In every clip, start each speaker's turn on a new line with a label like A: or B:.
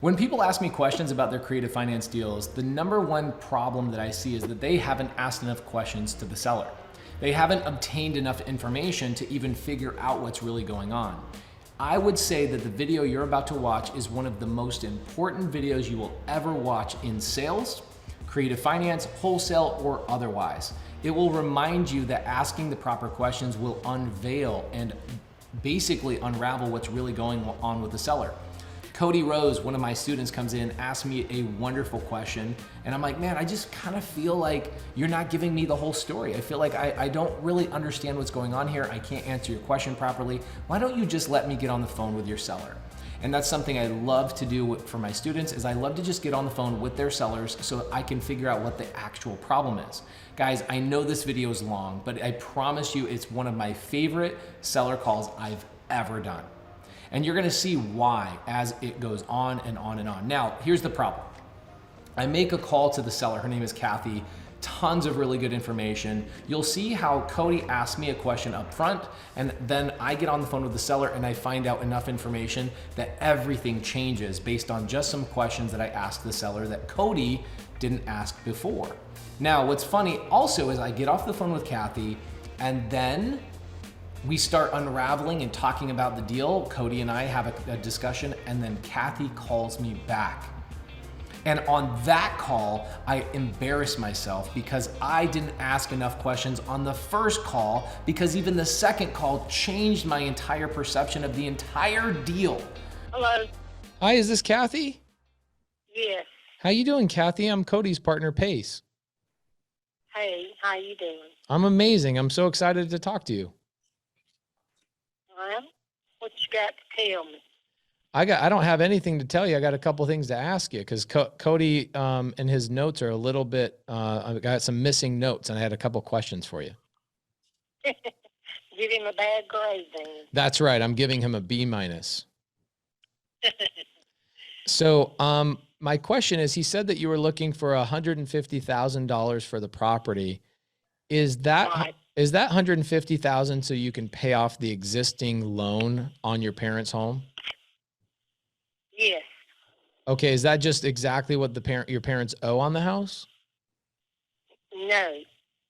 A: When people ask me questions about their creative finance deals, the number one problem that I see is that they haven't asked enough questions to the seller. They haven't obtained enough information to even figure out what's really going on. I would say that the video you're about to watch is one of the most important videos you will ever watch in sales, creative finance, wholesale, or otherwise. It will remind you that asking the proper questions will unveil and basically unravel what's really going on with the seller. Cody Rose, one of my students, comes in, asks me a wonderful question, and I'm like, man, I just kind of feel like you're not giving me the whole story. I feel like I don't really understand what's going on here. I can't answer your question properly. Why don't you just let me get on the phone with your seller? And that's something I love to do for my students, is I love to just get on the phone with their sellers so I can figure out what the actual problem is. Guys, I know this video is long, but I promise you it's one of my favorite seller calls I've ever done. And you're gonna see why as it goes on and on and on. Now, here's the problem. I make a call to the seller, her name is Kathy, tons of really good information. You'll see how Cody asked me a question up front, and then I get on the phone with the seller and I find out enough information that everything changes based on just some questions that I asked the seller that Cody didn't ask before. Now, what's funny also is I get off the phone with Kathy, and then we start unraveling and talking about the deal. Cody and I have a discussion, and then Kathy calls me back. And on that call, I embarrass myself because I didn't ask enough questions on the first call, because even the second call changed my entire perception of the entire deal.
B: Hello.
A: Hi, is this Kathy?
B: Yes.
A: How you doing, Kathy? I'm Cody's partner, Pace.
B: Hey, how you doing?
A: I'm amazing. I'm so excited to talk to you.
B: Well, what you got to tell me?
A: I don't have anything to tell you. I got a couple things to ask you, because Cody and his notes are a little bit, I got some missing notes, and I had a couple questions for you.
B: Give him a bad grade then.
A: That's right. I'm giving him a B-. So my question is, he said that you were looking for $150,000 for the property. Is that
B: Right.
A: is that $150,000 so you can pay off the existing loan on your parents' home?
B: Yes.
A: Okay, is that just exactly what your parents owe on the house?
B: No.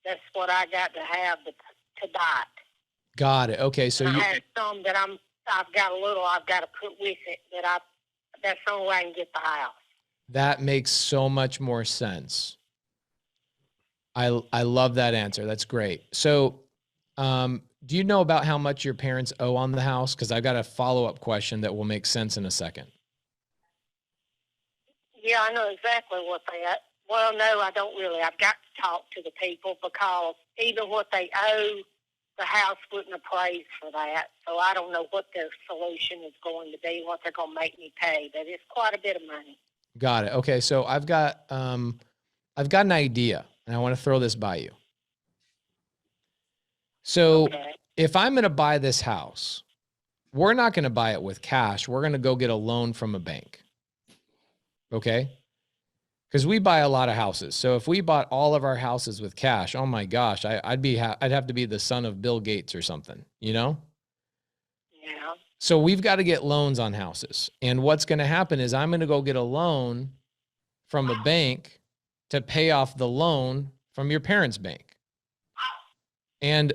B: That's what I got to have to buy it.
A: Got it. Okay, so
B: I
A: you
B: have some that I've got a little I've got to put with it that's the only way I can get the house.
A: that makes so much more sense. I love that answer. That's great. So, do you know about how much your parents owe on the house? Because I've got a follow-up question that will make sense in a second.
B: Yeah, I know exactly what they owe. Well, no, I don't really. I've got to talk to the people, because even what they owe, the house wouldn't appraise for that. So I don't know what their solution is going to be, what they're going to make me pay. But it's quite a bit of money.
A: Got it. Okay, so I've got an idea, and I want to throw this by you. So
B: Okay.
A: if I'm going to buy this house, we're not going to buy it with cash. We're going to go get a loan from a bank. Okay? Because we buy a lot of houses. So if we bought all of our houses with cash, oh my gosh, I'd have to be the son of Bill Gates or something, you know?
B: Yeah.
A: So we've got to get loans on houses. And what's going to happen is I'm going to go get a loan from a bank to pay off the loan from your parents' bank. And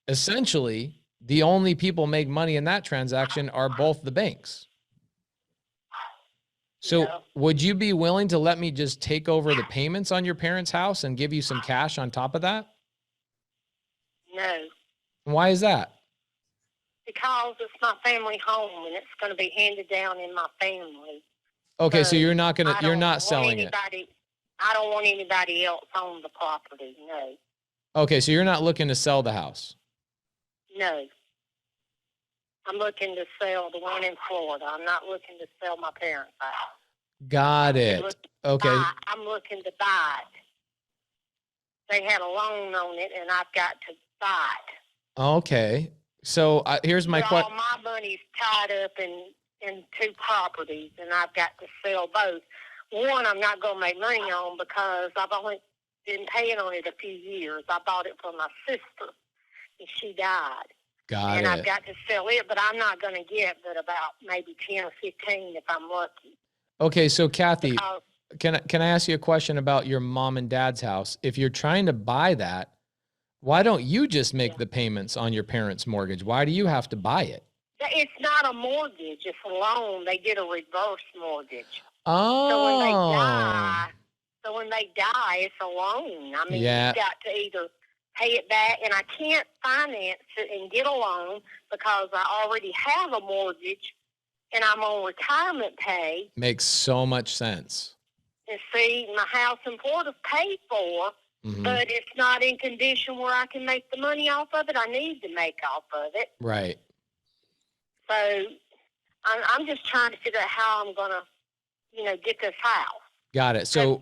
A: essentially, the only people make money in that transaction are both the banks. So
B: Yeah.
A: would you be willing to let me just take over the payments on your parents' house and give you some cash on top of that?
B: No.
A: Why is that?
B: Because it's my family home and it's going to be handed down in my family.
A: Okay, so you're not
B: want
A: selling it.
B: I don't want anybody else on the property. No.
A: Okay, so you're not looking to sell the house.
B: No. I'm looking to sell the one in Florida. I'm not looking to sell my parents' house.
A: Got it. Okay.
B: I'm looking to buy it. They had a loan on it, and I've got to buy it.
A: Okay. So here's my question.
B: All my money's tied up in two properties, and I've got to sell both. One, I'm not going to make money on because I've only been paying on it a few years. I bought it from my sister, and she died.
A: Got it.
B: I've got to sell it, but I'm not going to get but about maybe 10 or 15 if I'm lucky.
A: Okay, so Kathy,
B: Because,
A: can I ask you a question about your mom and dad's house? If you're trying to buy that, why don't you just make
B: yeah.
A: the payments on your parents' mortgage? Why do you have to buy it?
B: It's not a mortgage, it's a loan. They get a reverse mortgage.
A: Oh,
B: So when they die, it's a loan. I mean,
A: yeah,
B: you've got to either pay it back, and I can't finance it and get a loan because I already have a mortgage and I'm on retirement pay.
A: makes so much sense.
B: And see, my house in Florida's paid for,
A: Mhm.
B: but it's not in condition where I can make the money off of it. I need to make off of it.
A: Right.
B: So I'm just trying to figure out how I'm going to, get this house.
A: Got it. So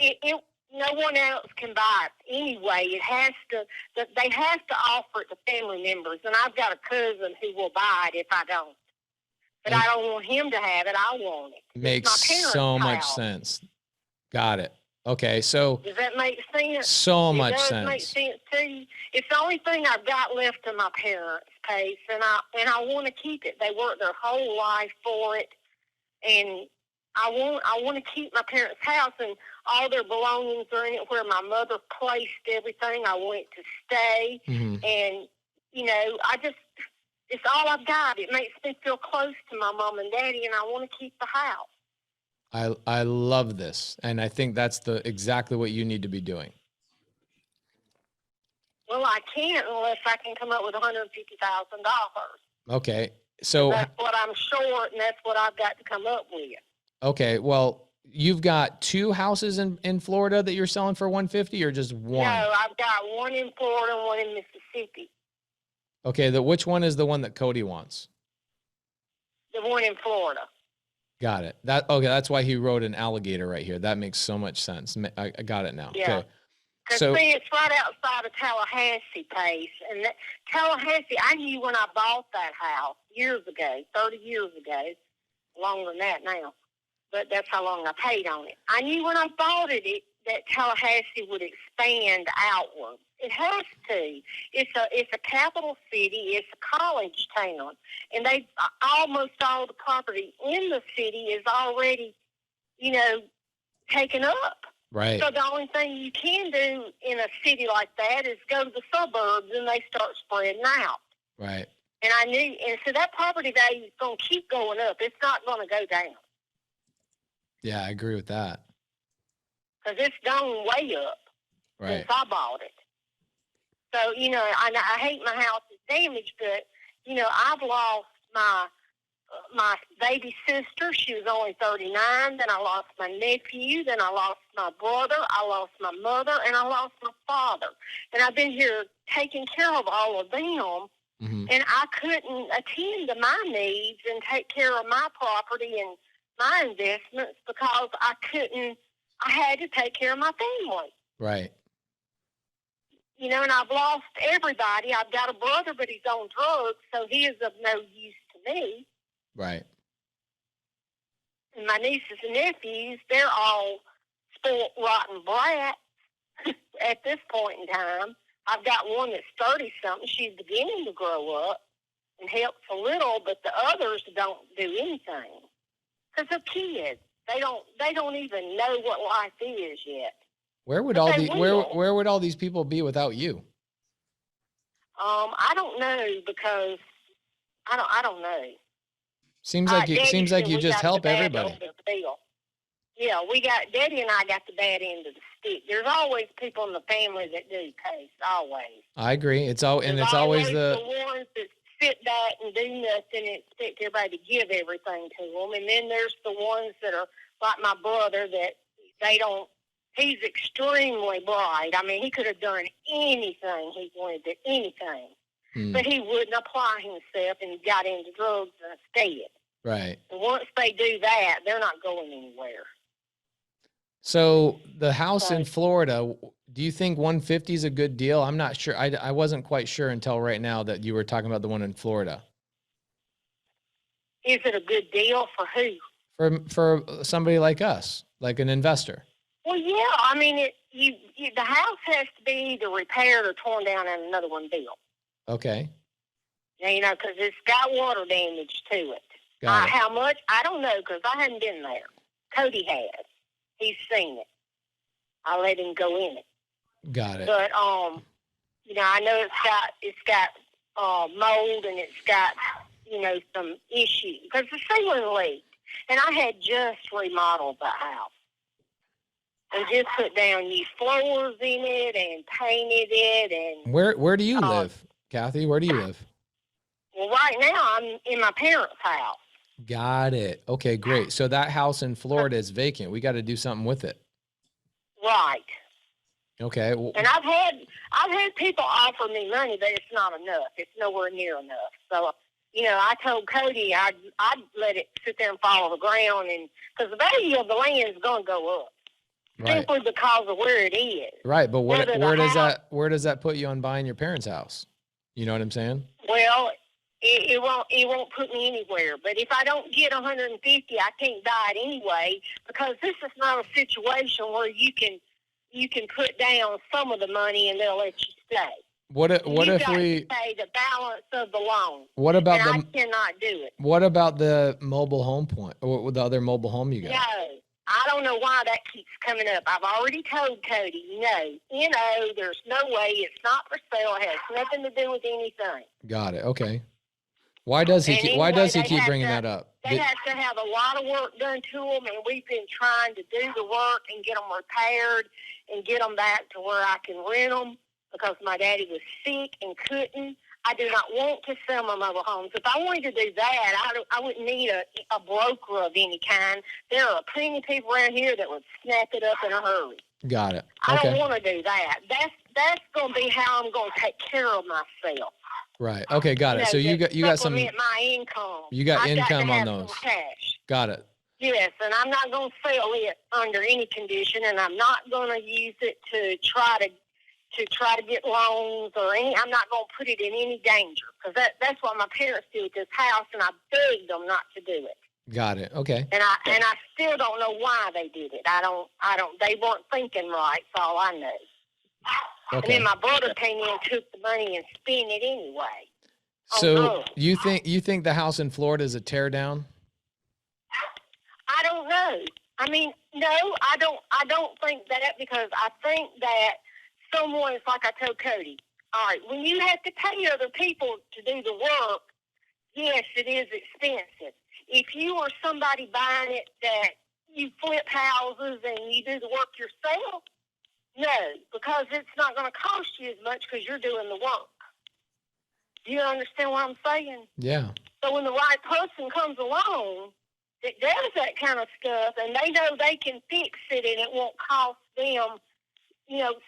B: No one else can buy it anyway. They have to offer it to family members, and I've got a cousin who will buy it if I don't. But I don't want him to have it. I want it.
A: makes
B: It's my parents'
A: so much
B: house.
A: sense. Got it. Okay, so
B: Does that make sense?
A: so much
B: It does
A: sense.
B: make sense to you. It's the only thing I've got left in my parents' place, and I want to keep it. They worked their whole life for it, and I want to keep my parents' house, and all their belongings are in it where my mother placed everything. I want it to stay,
A: Mhm.
B: and it's all I've got. It makes me feel close to my mom and daddy, and I want to keep the house.
A: I love this, and I think that's exactly what you need to be doing.
B: Well, I can't unless I can come up with $150,000.
A: Okay, so
B: That's what I'm short, and that's what I've got to come up with.
A: okay, well, you've got 2 houses in Florida that you're selling for 150, or just one?
B: No, I've got one in Florida and one in Mississippi.
A: Okay, which one is the one that Cody wants?
B: The one in Florida.
A: Got it. Okay, that's why he wrote an alligator right here. That makes so much sense. I got it now.
B: Yeah.
A: Okay.
B: Because,
A: So
B: see, it's right outside of Tallahassee pace. And Tallahassee, I knew when I bought that house years ago, 30 years ago, longer than that now. But that's how long I paid on it. I knew when I bought it that Tallahassee would expand outward. It has to. It's a capital city. It's a college town, and almost all the property in the city is already, taken up.
A: right.
B: So the only thing you can do in a city like that is go to the suburbs, and they start spreading out.
A: Right.
B: And so that property value is going to keep going up. It's not going to go down.
A: Yeah, I agree with that.
B: Because it's gone way up
A: Right.
B: since I bought it. So, I hate my house is damaged, but, I've lost my baby sister. She was only 39. Then I lost my nephew. Then I lost my brother. I lost my mother. And I lost my father. And I've been here taking care of all of them.
A: Mm-hmm.
B: And I couldn't attend to my needs and take care of my property and my investments because I had to take care of my family.
A: Right.
B: And I've lost everybody. I've got a brother, but he's on drugs, so he is of no use to me.
A: Right.
B: And my nieces and nephews, they're all spoiled, rotten brats at this point in time. I've got one that's 30-something. She's beginning to grow up and helps a little, but the others don't do anything because they're kids. They don't even know what life is yet.
A: Where would where would all these people be without you?
B: I don't know because I don't know.
A: Seems like you just help everybody.
B: Yeah, Daddy and I got the bad end of the stick. There's always people in the family that do case, always.
A: I agree. It's always
B: the ones that sit back and do nothing and expect everybody to give everything to them. And then there's the ones that are like my brother that he's extremely bright. I mean, he could have done anything he wanted to, anything. But he wouldn't apply himself and got into drugs instead.
A: Right.
B: And once they do that, they're not going anywhere.
A: So the house in Florida, do you think 150 is a good deal? I'm not sure. I wasn't quite sure until right now that you were talking about the one in Florida.
B: Is it a good deal for who?
A: For somebody like us, like an investor.
B: Well, yeah. I mean, the house has to be either repaired or torn down and another one built.
A: Okay.
B: Because it's got water damage to it.
A: Got it.
B: How much? I don't know because I hadn't been there. Cody has. He's seen it. I let him go in it.
C: Got it.
B: But you know, I know it's got mold and it's got, you know, some issues because the ceiling leaked, and I had just remodeled the house and just put down new floors in it and painted it. And
C: Where do you live, Kathy? Where do you live?
B: well, right now I'm in my parents' house.
C: Got it. Okay, great. So that house in Florida is vacant. We got to do something with it.
B: Right.
C: Okay.
B: And I've had people offer me money, but it's not enough. It's nowhere near enough. So, you know, I told Cody I'd let it sit there and fall to the ground, and because the value of the land is going to go up simply because of where it is.
C: Right, but where does that put you on buying your parents' house? You know what I'm saying?
B: Well, it won't put me anywhere. But if I don't get 150, I can't buy it anyway, because this is not a situation where you can put down some of the money and they'll let you stay.
C: What if we
B: pay the balance of the loan?
C: What about
B: I cannot do it.
C: What about the mobile home point, or the other mobile home you got?
B: No, I don't know why that keeps coming up. I've already told Cody, no, there's no way. It's not for sale. It has nothing to do with anything.
C: Got it. Okay. Why does he keep bringing that up?
B: They have to have a lot of work done to them, and we've been trying to do the work and get them repaired and get them back to where I can rent them, because my daddy was sick and couldn't. I do not want to sell my mobile homes. If I wanted to do that, I wouldn't need a broker of any kind. There are plenty of people around here that would snap it up in a hurry.
C: Got it.
B: I don't want to do that. That's going to be how I'm going to take care of myself.
C: Right. Okay. Got it. So you got some.
B: My income.
C: You got
B: I've
C: income
B: got to
C: on
B: have
C: those.
B: some cash.
C: Got it.
B: Yes, and I'm not going to sell it under any condition, and I'm not going to use it to try to get loans or any. I'm not going to put it in any danger, because that's what my parents did with this house, and I begged them not to do it.
C: Got it. Okay.
B: And I still don't know why they did it. I don't. They weren't thinking right. That's all I know.
C: Okay.
B: And then my brother came in, took the money, and spent it anyway.
C: So you think the house in Florida is a tear down?
B: I don't know. I mean, no, I don't think that, because I think that someone's, like I told Cody, all right, when you have to pay other people to do the work, yes, it is expensive. If you are somebody buying it that you flip houses and you do the work yourself, no, because it's not going to cost you as much because you're doing the work. Do you understand what I'm saying?
C: Yeah.
B: So when the right person comes along that does that kind of stuff, and they know they can fix it and it won't cost them,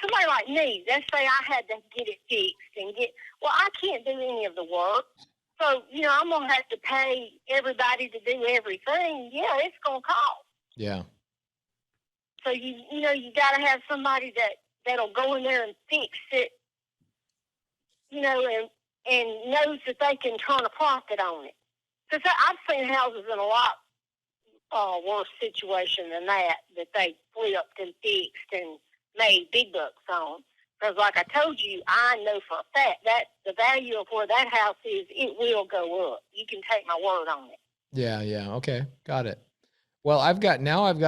B: somebody like me, let's say I had to get it fixed and I can't do any of the work. So, I'm going to have to pay everybody to do everything. Yeah, it's going to cost.
C: Yeah.
B: So, you got to have somebody that'll go in there and fix it, and knows that they can turn a profit on it. Because I've seen houses in a lot worse situation than that they flipped and fixed and made big bucks on. Because like I told you, I know for a fact that the value of where that house is, it will go up. You can take my word on it.
C: Yeah. Okay. Got it. Well, I've got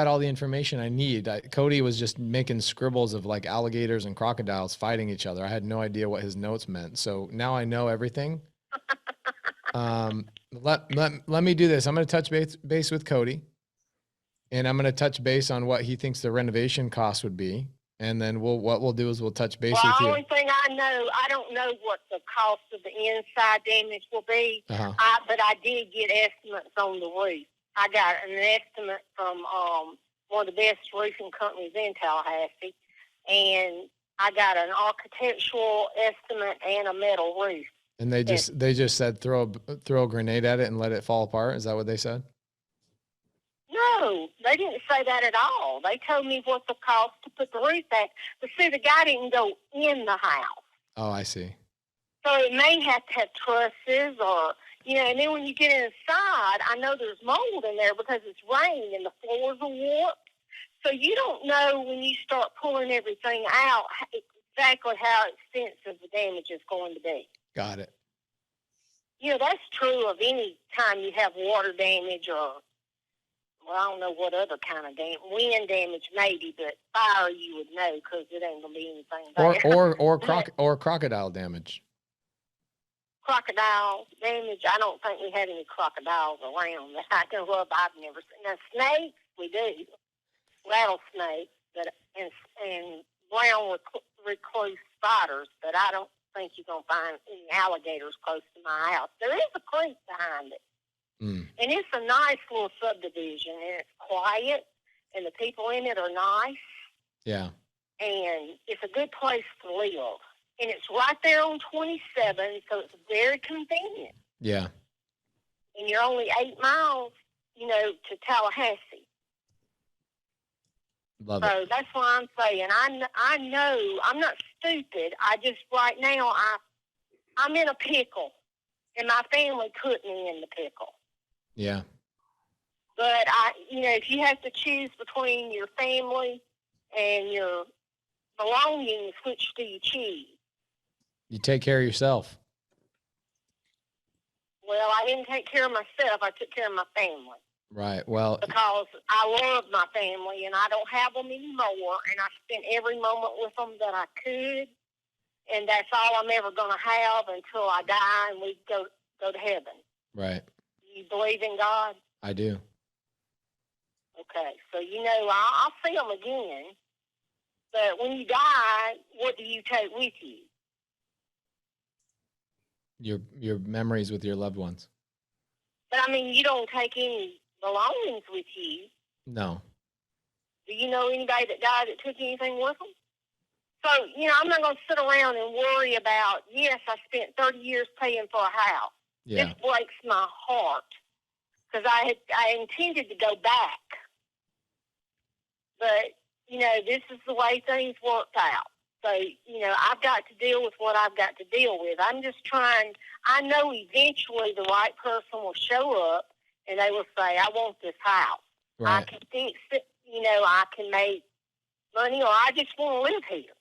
C: all the information I need. Cody was just making scribbles of like alligators and crocodiles fighting each other. I had no idea what his notes meant. So now I know everything. Let me do this. I'm going to touch base with Cody, and I'm going to touch base on what he thinks the renovation cost would be. And then what we'll do is we'll touch base with you.
B: The only thing I know, I don't know what the cost of the inside damage will be, but I did get estimates on the roof. I got an estimate from one of the best roofing companies in Tallahassee, and I got an architectural estimate and a metal roof.
C: And they just said throw a grenade at it and let it fall apart. Is that what they said?
B: No, they didn't say that at all. They told me what the cost to put the roof back. But see, the guy didn't go in the house. Oh,
C: I see.
B: So it may have to have trusses or, and then when you get inside, I know there's mold in there because it's rain and the floors are warped. So you don't know when you start pulling everything out exactly how extensive the damage is going to be.
C: Got it.
B: That's true of any time you have water damage or well, I don't know what other kind of damage. Wind damage maybe, but fire you would know because it ain't gonna be anything there.
C: Or crocodile damage.
B: Crocodile damage. I don't think we have any crocodiles around that I know of. I've never seen. Now snakes, we do. Rattlesnakes, and brown recluse spiders, but I don't think you're gonna find any alligators close to my house. There is a creek behind it. And it's a nice little subdivision, and it's quiet, and the people in it are nice.
C: Yeah.
B: And it's a good place to live. And it's right there on 27, so it's very convenient.
C: Yeah.
B: And you're only 8 miles, to Tallahassee.
C: Love
B: so
C: it.
B: That's why I'm saying I know I'm not stupid. I just right now I'm in a pickle, and my family put me in the pickle.
C: Yeah.
B: But if you have to choose between your family and your belongings, which do you choose?
C: You take care of yourself.
B: Well, I didn't take care of myself. I took care of my family.
C: Right. Well,
B: because I love my family, and I don't have them anymore, and I spent every moment with them that I could, and that's all I'm ever going to have until I die and we go to heaven.
C: Right.
B: You believe in God?
C: I do.
B: Okay. So, I'll see them again, but when you die, what do you take with you?
C: Your memories with your loved ones.
B: But, you don't take any belongings with you.
C: No.
B: Do you know anybody that died that took anything with them? So, I'm not going to sit around and worry about, yes, I spent 30 years paying for a house.
C: Yeah.
B: This breaks my heart because I intended to go back. But, this is the way things worked out. So, I've got to deal with what I've got to deal with. I'm just trying. I know eventually the right person will show up and they will say, I want this house.
C: Right.
B: I can fix it. I can make money, or I just want to live here.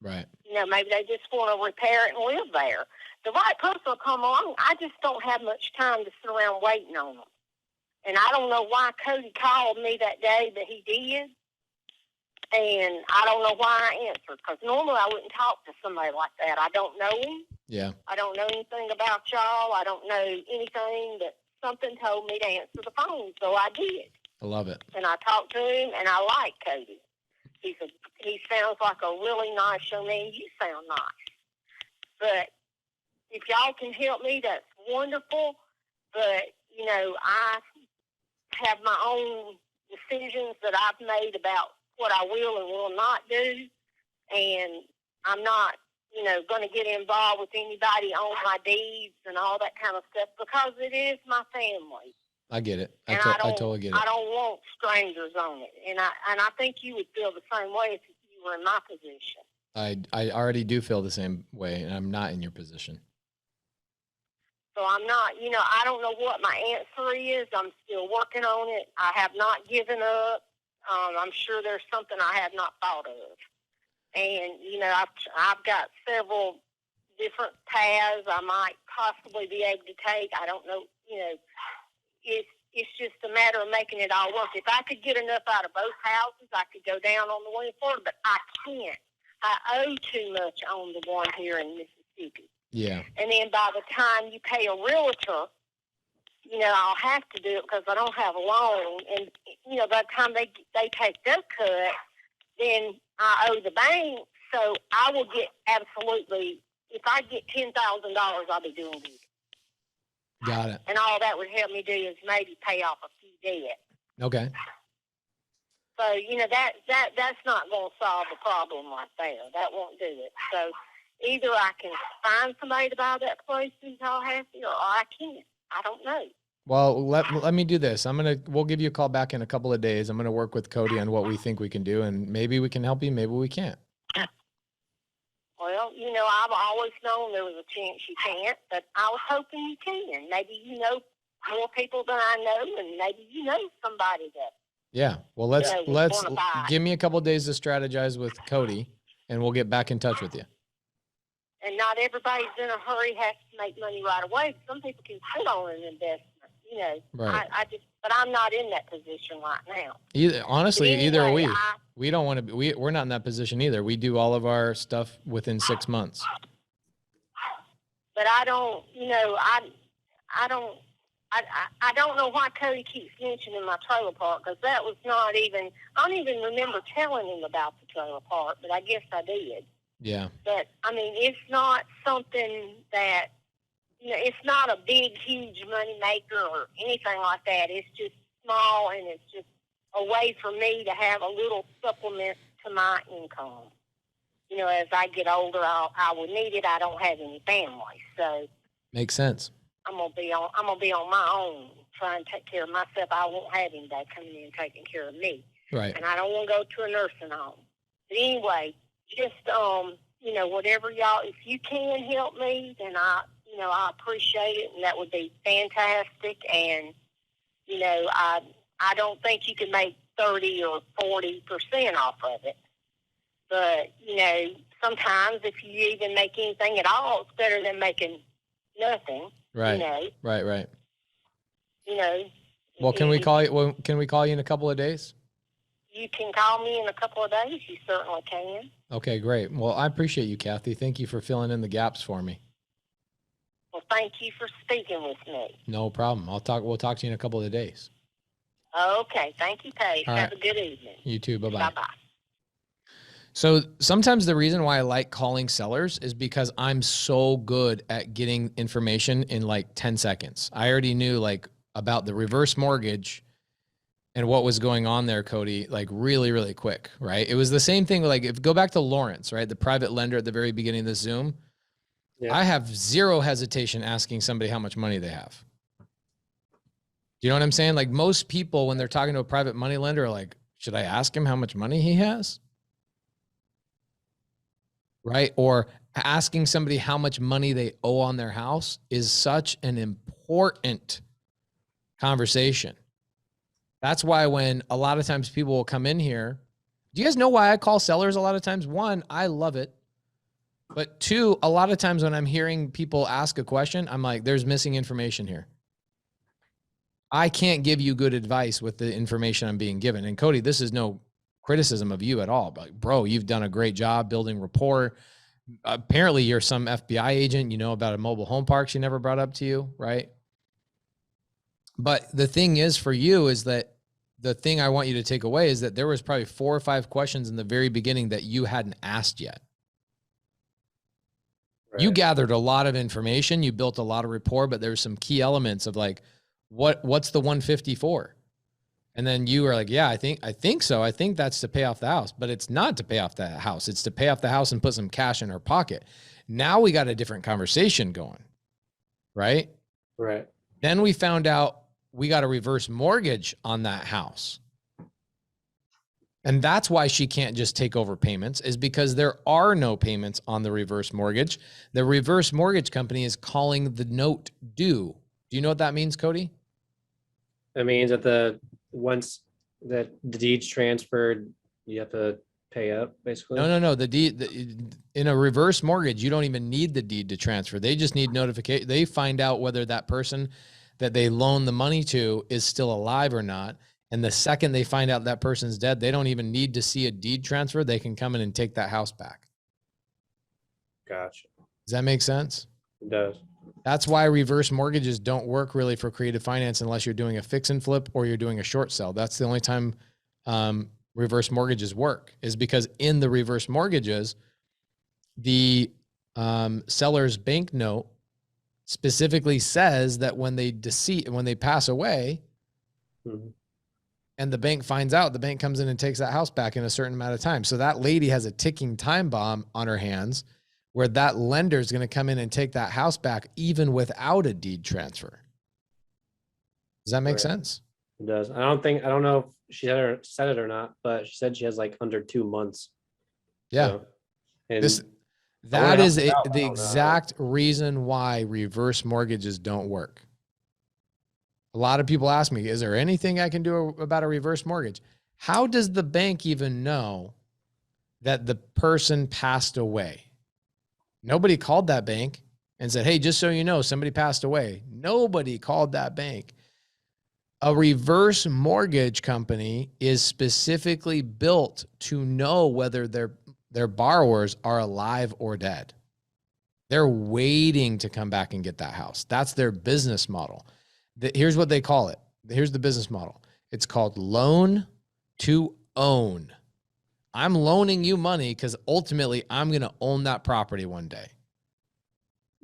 C: Right.
B: Maybe they just want to repair it and live there. The right person will come along. I just don't have much time to sit around waiting on them. And I don't know why Cody called me that day, but he did. And I don't know why I answered, because normally I wouldn't talk to somebody like that. I don't know him.
C: Yeah.
B: I don't know anything about y'all. I don't know anything, but something told me to answer the phone, so I did.
C: I love it.
B: And I talked to him, and I like Cody. He sounds like a really nice young man. You sound nice. But if y'all can help me, that's wonderful. But, I have my own decisions that I've made about what I will and will not do. And I'm not, going to get involved with anybody on my deeds and all that kind of stuff because it is my family.
C: I get it. I totally get it.
B: I don't want strangers on it. And I think you would feel the same way if you were in my position.
C: I already do feel the same way, and I'm not in your position.
B: So I'm not, I don't know what my answer is. I'm still working on it. I have not given up. I'm sure there's something I have not thought of. And, I've got several different paths I might possibly be able to take. I don't know, it's just a matter of making it all work. If I could get enough out of both houses, I could go down on the one in Florida, but I can't. I owe too much on the one here in Mississippi.
C: Yeah.
B: And then by the time you pay a realtor, I'll have to do it because I don't have a loan. And, by the time they take their cut, then I owe the bank. So I will get absolutely, if I get $10,000, I'll be doing good.
C: Got it.
B: And all that would help me do is maybe pay off a few debts.
C: Okay.
B: So, that's not going to solve the problem right there. That won't do it. So either I can find somebody to buy that place in Tallahassee, or I can't. I don't know.
C: Well, let me do this. We'll give you a call back in a couple of days. I'm going to work with Cody on what we think we can do, and maybe we can help you. Maybe we can't.
B: Well, I've always known there was a chance you can't, but I was hoping you can. Maybe you know more people than I know, and maybe you know somebody that.
C: Yeah. Well, let's give me a couple of days to strategize with Cody, and we'll get back in touch with you.
B: And not everybody's in a hurry, has to make money right away. Some people can sit on an investment.
C: Right.
B: I just but I'm not in that position right now.
C: Honestly,
B: But
C: either are
B: anyway,
C: we don't want to be, we're not in that position either. We do all of our stuff within 6 months.
B: But I don't, I don't, I don't know why Cody keeps mentioning my trailer park, because that was not even, I don't even remember telling him about the trailer park, but I guess I did.
C: Yeah.
B: But, I mean, it's not something that, it's not a big, huge money maker or anything like that. It's just small, and it's just a way for me to have a little supplement to my income. As I get older, I will need it. I don't have any family, so
C: makes sense.
B: I'm gonna be on my own, trying to take care of myself. I won't have anybody coming in and taking care of me.
C: Right.
B: And I don't want to go to a nursing home. But anyway, just whatever y'all, if you can help me, then I appreciate it, and that would be fantastic. And I don't think you can make 30 or 40% off of it. But, sometimes if you even make anything at all, it's better than making nothing.
C: Right. Right. Well,
B: Can
C: we call you in a couple of days?
B: You can call me in a couple of days. You certainly can.
C: Okay, great. Well, I appreciate you, Kathy. Thank you for filling in the gaps for me.
B: Well, thank you for speaking with me.
C: No problem. We'll talk to you in a couple of days.
B: Okay. Thank you, Paige. Have a good evening.
C: You too. Bye-bye.
B: Bye-bye.
C: So sometimes the reason why I like calling sellers is because I'm so good at getting information in like 10 seconds. I already knew about the reverse mortgage and what was going on there, Cody, really, really quick, right? It was the same thing. If go back to Lawrence, right? The private lender at the very beginning of the Zoom, yeah. I have zero hesitation asking somebody how much money they have. Do you know what I'm saying? Most people, when they're talking to a private money lender, are like, should I ask him how much money he has? Right? Or asking somebody how much money they owe on their house is such an important conversation. That's why when a lot of times people will come in here, do you guys know why I call sellers a lot of times? One, I love it. But two, a lot of times when I'm hearing people ask a question, I'm like, there's missing information here. I can't give you good advice with the information I'm being given. And Cody, this is no criticism of you at all, but bro, you've done a great job building rapport. Apparently you're some FBI agent, about a mobile home park she never brought up to you, right? But the thing is for you is that the thing I want you to take away is that there was probably 4 or 5 questions in the very beginning that you hadn't asked yet. Right. You gathered a lot of information, you built a lot of rapport, but there's some key elements of what's the 150 for? And then you were like, yeah, I think so. I think that's to pay off the house, but it's not to pay off the house. It's to pay off the house and put some cash in her pocket. Now we got a different conversation going, right?
D: Right.
C: Then we found out we got a reverse mortgage on that house. And that's why she can't just take over payments, is because there are no payments on the reverse mortgage. The reverse mortgage company is calling the note due. Do you know what that means, Cody?
D: That means that once that the deed's transferred, you have to pay up, basically.
C: No. The deed in a reverse mortgage, you don't even need the deed to transfer. They just need notification. They find out whether that person that they loan the money to is still alive or not. And the second they find out that person's dead, they don't even need to see a deed transfer. They can come in and take that house back.
D: Gotcha.
C: Does that make sense?
D: It does.
C: That's why reverse mortgages don't work really for creative finance unless you're doing a fix and flip or you're doing a short sell. That's the only time reverse mortgages work, is because in the reverse mortgages, the seller's bank note specifically says that when they pass away,
D: mm-hmm.
C: and the bank finds out, the bank comes in and takes that house back in a certain amount of time. So that lady has a ticking time bomb on her hands where that lender is going to come in and take that house back even without a deed transfer. Does that make sense?
D: It does. I don't know if she said it or not, but she said she has under 2 months.
C: Yeah.
D: So, and
C: that is the exact reason why reverse mortgages don't work. A lot of people ask me, is there anything I can do about a reverse mortgage? How does the bank even know that the person passed away? Nobody called that bank and said, hey, just so you know, somebody passed away. Nobody called that bank. A reverse mortgage company is specifically built to know whether their borrowers are alive or dead. They're waiting to come back and get that house. That's their business model. Here's what they call it. Here's the business model. It's called loan to own. I'm loaning you money because ultimately I'm going to own that property one day.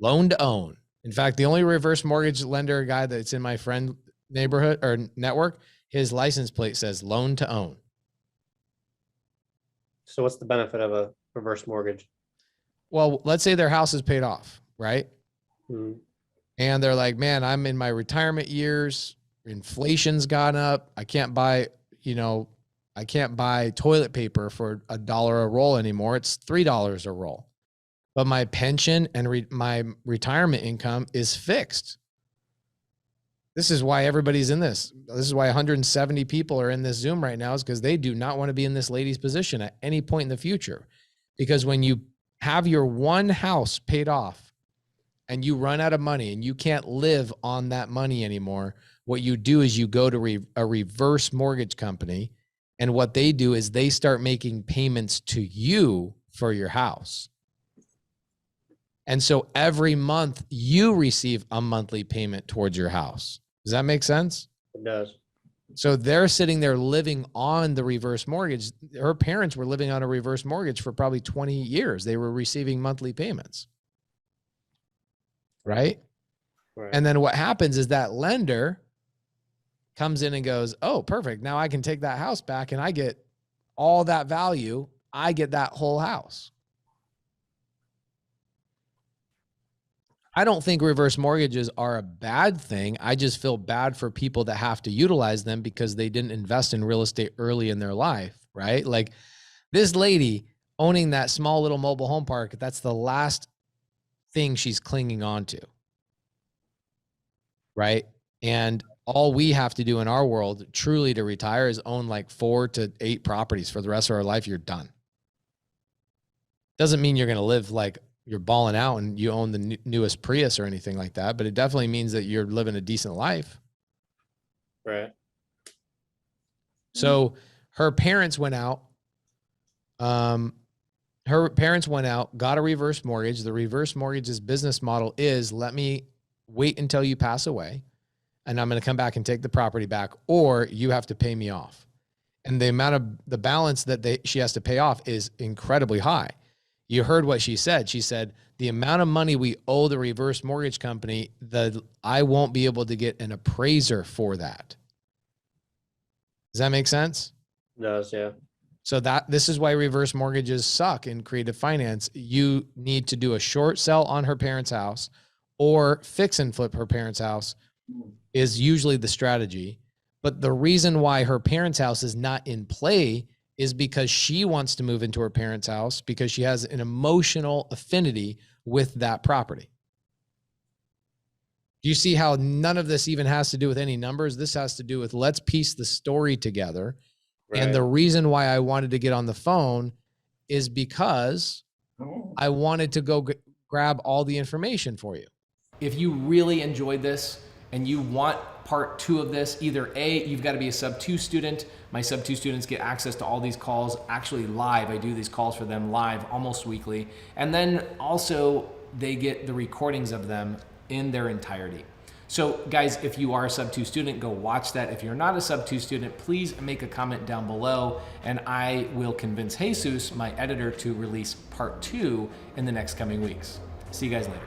C: Loan to own. In fact, the only reverse mortgage lender guy that's in my friend neighborhood or network, his license plate says loan to own.
D: So what's the benefit of a reverse mortgage?
C: Well, let's say their house is paid off, right?
D: Hmm.
C: And they're like, man, I'm in my retirement years. Inflation's gone up. I can't buy toilet paper for $1 a roll anymore. It's $3 a roll. But my pension and my retirement income is fixed. This is why everybody's in this. This is why 170 people are in this Zoom right now, is because they do not want to be in this lady's position at any point in the future. Because when you have your one house paid off and you run out of money and you can't live on that money anymore, what you do is you go to a reverse mortgage company, and what they do is they start making payments to you for your house. And so every month you receive a monthly payment towards your house. Does that make sense?
D: It does.
C: So they're sitting there living on the reverse mortgage. Her parents were living on a reverse mortgage for probably 20 years. They were receiving monthly payments. Right?
D: Right.
C: And then what happens is that lender comes in and goes, oh, perfect. Now I can take that house back and I get all that value. I get that whole house. I don't think reverse mortgages are a bad thing. I just feel bad for people that have to utilize them because they didn't invest in real estate early in their life, right? Like this lady owning that small little mobile home park, that's the last thing she's clinging on to, right? And all we have to do in our world truly to retire is own like 4 to 8 properties for the rest of our life. You're done. Doesn't mean you're going to live like you're balling out and you own the newest Prius or anything like that, but it definitely means that you're living a decent life.
D: Right.
C: So her parents went out. Got a reverse mortgage. The reverse mortgage's business model is, let me wait until you pass away and I'm going to come back and take the property back, or you have to pay me off. And the balance that she has to pay off is incredibly high. You heard what she said. She said, the amount of money we owe the reverse mortgage company, I won't be able to get an appraiser for that. Does that make sense?
D: It does, yeah.
C: So this is why reverse mortgages suck in creative finance. You need to do a short sell on her parents' house or fix and flip her parents' house is usually the strategy. But the reason why her parents' house is not in play is because she wants to move into her parents' house because she has an emotional affinity with that property. Do you see how none of this even has to do with any numbers? This has to do with, let's piece the story together. Right. And the reason why I wanted to get on the phone is because I wanted to go grab all the information for you.
A: If you really enjoyed this and you want part 2 of this, either A, you've got to be a sub 2 student. My sub 2 students get access to all these calls actually live. I do these calls for them live almost weekly. And then also they get the recordings of them in their entirety. So guys, if you are a sub 2 student, go watch that. If you're not a sub 2 student, please make a comment down below and I will convince Jesus, my editor, to release part 2 in the next coming weeks. See you guys later.